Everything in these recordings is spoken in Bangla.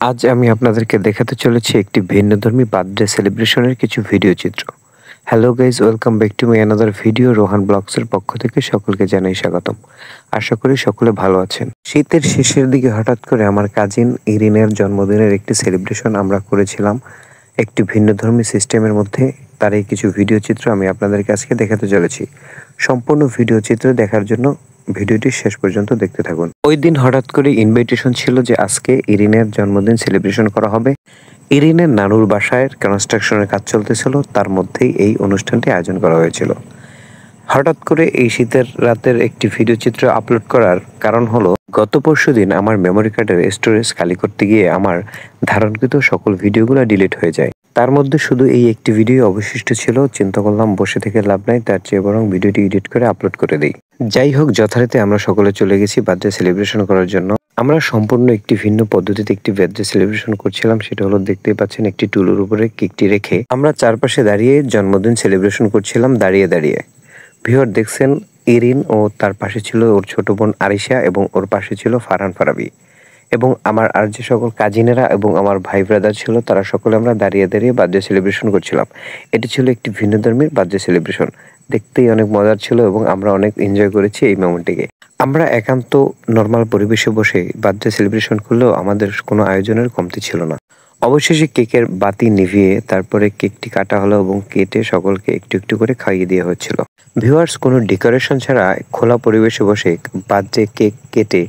আজ আমি আপনাদেরকে দেখাতে চলেছি একটি ভিন্নধর্মী বার্থডে সেলিব্রেশনের কিছু ভিডিও চিত্র। Hello guys, welcome back to my another video. Rohan ব্লগসের পক্ষ থেকে সকলকে জানাই স্বাগতম। আশা করি সকলে ভালো আছেন। শীতের শেষের দিকে হঠাৎ করে আমার কাজিন ইরিনের জন্মদিনের একটি সেলিব্রেশন আমরা করেছিলাম একটি ভিন্নধর্মী সিস্টেমের মধ্যে। তার এই কিছু ভিডিও চিত্র আমি আপনাদেরকে আজকে দেখাতে চলেছি। সম্পূর্ণ ভিডিও চিত্র দেখার জন্য ভিডিওটি শেষ পর্যন্ত দেখতে থাকুন। ওই দিন হঠাৎ করে ইনভাইটেশন ছিল যে আজকে ইরিনের জন্মদিন সেলিব্রেশন করা হবে। ইরিনের নানুর বাসায় কনস্ট্রাকশনের কাজ চলতেছিল, তার মধ্যেই এই অনুষ্ঠানটি আয়োজন করা হয়েছিল। হঠাৎ করে এই শীতের রাতের একটি ভিডিও চিত্র আপলোড করার কারণ হলো, গত পরশুদিন আমার মেমোরি কার্ডের স্টোরেজ খালি করতে গিয়ে আমার ধারণকৃত সকল ভিডিওগুলো ডিলিট হয়ে যায়। তার মধ্যে শুধু এই একটি ভিডিও অবশিষ্ট ছিল। চিন্তা করলাম বসে থেকে লাভ নাই, তার চেয়ে বরং ভিডিওটি এডিট করে আপলোড করে দিই। যাই হোক, যথারীতি আমরা সকলে চলে গেছি বার্থডে সেলিব্রেশন করার জন্য। আমরা সম্পূর্ণ একটি ভিন্ন পদ্ধতিতে একটি বার্থডে সেলিব্রেশন করছিলাম। সেটা হলো, দেখতেই পাচ্ছেন একটি টুলের উপরে কেকটি রেখে আমরা চারপাশে দাঁড়িয়ে জন্মদিন সেলিব্রেশন করছিলাম দাঁড়িয়ে দাঁড়িয়ে। ভিউয়ার দেখছেন, ইরিন ও তার পাশে ছিল ওর ছোট বোন আরিশা এবং ওর পাশে ছিল ফারহান ফারাবি এবং আমার আর যে সকল কাজিনেরা এবং আমার ভাই ব্রাদার ছিল, তারা সকলে আমরা দাঁড়িয়ে দাঁড়িয়ে বার্থডে সেলিব্রেশন করছিলাম। এটি ছিল একটি ভিন্ন ধর্মের বার্থডে সেলিব্রেশন। দেখতেই অনেক মজার ছিল এবং আমরা অনেক এনজয় করেছি এই মোমেন্টটিকে। আমরা একান্ত নর্মাল পরিবেশে বসে বার্থডে সেলিব্রেশন করলেও আমাদের কোনো আয়োজনের কমতি ছিল না। অবশেষে কেকের বাতি নিভিয়ে তারপরে কেকটি কাটা হলো এবং কেটে সকলকে একটু একটু করে খাইয়ে দেওয়া হচ্ছিল। ভিউয়ার্স, কোনো ডেকোরেশন ছাড়া খোলা পরিবেশে বসে বার্থডে কেক কেটে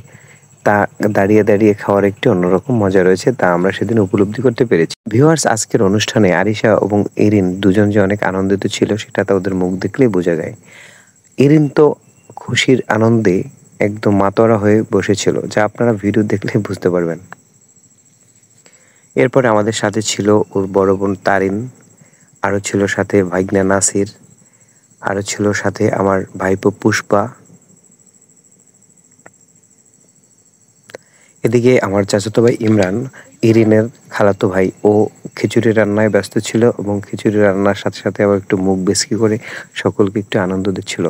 তা দাঁড়িয়ে দাঁড়িয়ে খাওয়ার একটি অন্যরকম মজা রয়েছে, তা আমরা সেদিন উপলব্ধি করতে পেরেছি। ভিউয়ার্স, আজকের অনুষ্ঠানে আরিশা এবং ইরিন দুজন যে অনেক আনন্দিত ছিল সেটা তো ওদের মুখ দেখলেই বোঝা যায়। ইরিন তো খুশির আনন্দে একদম মাতোয়ারা হয়ে বসেছিল, যা আপনারা ভিডিও দেখলে বুঝতে পারবেন। এরপরে আমাদের সাথে ছিল ওর বড় বোন তারিন, আরও ছিল সাথে ভাইগনা নাসির, আরও ছিল সাথে আমার ভাইপো পুষ্পা। এদিকে আমার চাচাতো ভাই ইমরান, ইরিনের খালাতো ভাই, ও খিচুড়ি রান্নায় ব্যস্ত ছিল এবং খিচুড়ি রান্নার সাথে সাথে আবার একটু মুখ বেসকি করে সকলকে একটু আনন্দ দিচ্ছিল।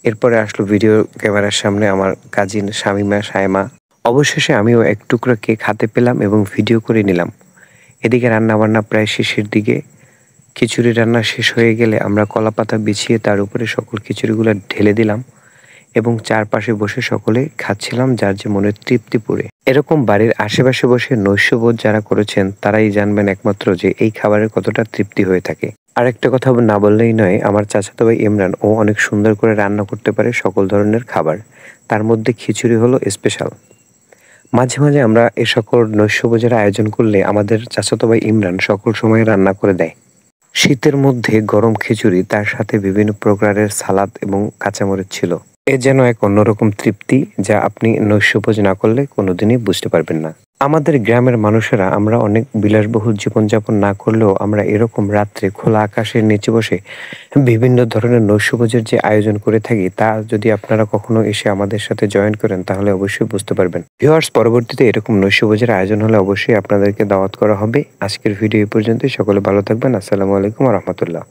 এরপরে আসলো ভিডিও ক্যামেরার সামনে আমার কাজিন শামিমা সায়মা। অবশেষে আমিও এক টুকরো কেক হাতে পেলাম এবং ভিডিও করে নিলাম। এদিকে রান্নাবান্না প্রায় শেষের দিকে। খিচুড়ি রান্না শেষ হয়ে গেলে আমরা কলা পাতা বিছিয়ে তার উপরে সকল খিচুড়িগুলো ঢেলে দিলাম এবং চারপাশে বসে সকলে খাচ্ছিলাম যার যে মনের তৃপ্তি পড়ে। এরকম বাড়ির আশেপাশে বসে নৈশভোজ যারা করেছেন তারাই জানবেন একমাত্র যে এই খাবারের কতটা তৃপ্তি হয়ে থাকে। আর একটা কথা না বললেই নয়, আমার চাচাতো ভাই ইমরান ও অনেক সুন্দর করে রান্না করতে পারে সকল ধরনের খাবার, তার মধ্যে খিচুড়ি হলো স্পেশাল। মাঝে মাঝে আমরা এ সকল নৈশভোজের আয়োজন করলে আমাদের চাচাতো ভাই ইমরান সকল সময় রান্না করে দেয়। শীতের মধ্যে গরম খিচুড়ি, তার সাথে বিভিন্ন প্রকারের সালাদ এবং কাঁচামরিচ ছিল। এ যেন এক অন্যরকম তৃপ্তি, যা আপনি নৈশভোজ না করলে কোনোদিনই বুঝতে পারবেন না। আমাদের গ্রামের মানুষেরা আমরা অনেক বিলাসবহুল জীবনযাপন না করলেও আমরা এরকম রাত্রে খোলা আকাশের নিচে বসে বিভিন্ন ধরনের নৈশভোজের যে আয়োজন করে থাকি, তা যদি আপনারা কখনো এসে আমাদের সাথে জয়েন করেন তাহলে অবশ্যই বুঝতে পারবেন। ভিউয়ার্স, পরবর্তীতে এরকম নৈশভোজের আয়োজন হলে অবশ্যই আপনাদেরকে দাওয়াত করা হবে। আজকের ভিডিও এই পর্যন্তই। সকলে ভালো থাকবেন। আসসালামু আলাইকুম ওয়া রাহমাতুল্লাহ।